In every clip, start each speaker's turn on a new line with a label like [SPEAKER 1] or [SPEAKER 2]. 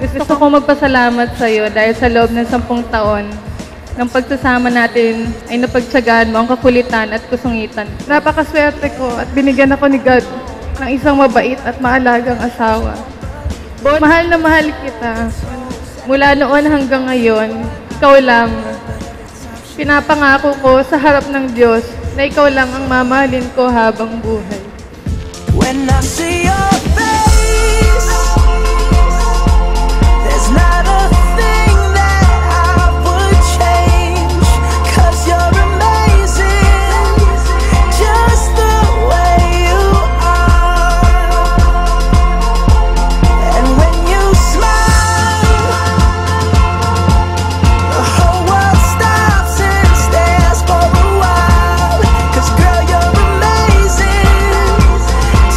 [SPEAKER 1] Gusto ko magpasalamat sa iyo dahil sa loob ng 10 taon ng pagsasama natin ay napagtsagaan mo ang kakulitan at kasungitan. Napakaswerte ko at binigyan ako ni God ng isang mabait at maalagang asawa. Mahal na mahal kita. Mula noon hanggang ngayon, ikaw lang. Pinapangako ko sa harap ng Diyos na ikaw lang ang mamahalin ko habang buhay.
[SPEAKER 2] When I see your face, there's not a thing that I would change, 'cause you're amazing, just the way you are. And when you smile, the whole world stops and stares for a while, 'cause girl, you're amazing,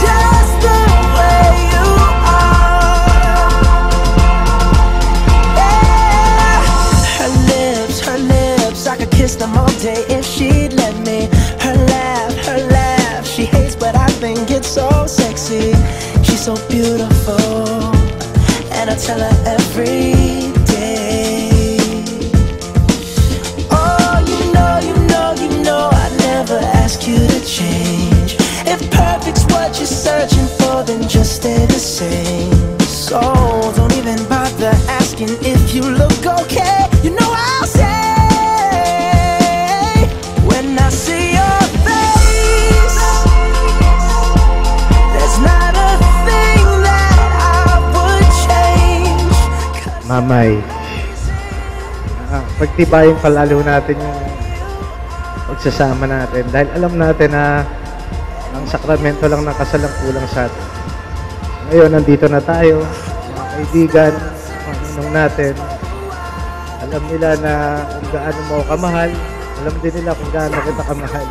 [SPEAKER 2] just the way you are. Yeah. Her lips, I could kiss them all day if she'd let me. Her laugh, she hates but I think it's so sexy. She's so beautiful, and I tell her every day. Oh, you know I'd never ask you to change. If perfect's what you're searching for, then just stay the same. So don't even bother asking if you look okay. You know I'll say, when I see your face, there's not a thing that I would change.
[SPEAKER 3] Mamay, pagtibayin palalo natin yung pagsasama natin dahil alam natin na ang sakramento lang ng kasal ang kulang sa atin. Ngayon, nandito na tayo, mga kaibigan, mga ninong natin. Alam nila na kung gaano mo kamahal, alam din nila kung gaano kita kamahal.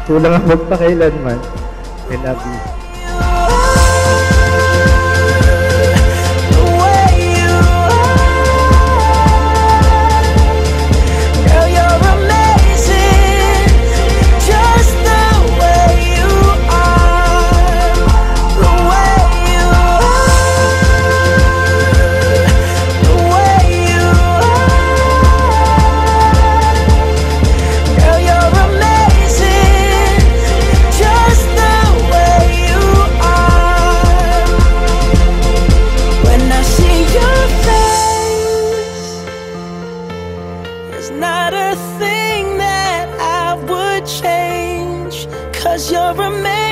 [SPEAKER 3] Kulang ang magpakailanman. I love you. Not a thing that I would change, 'cause you're amazing.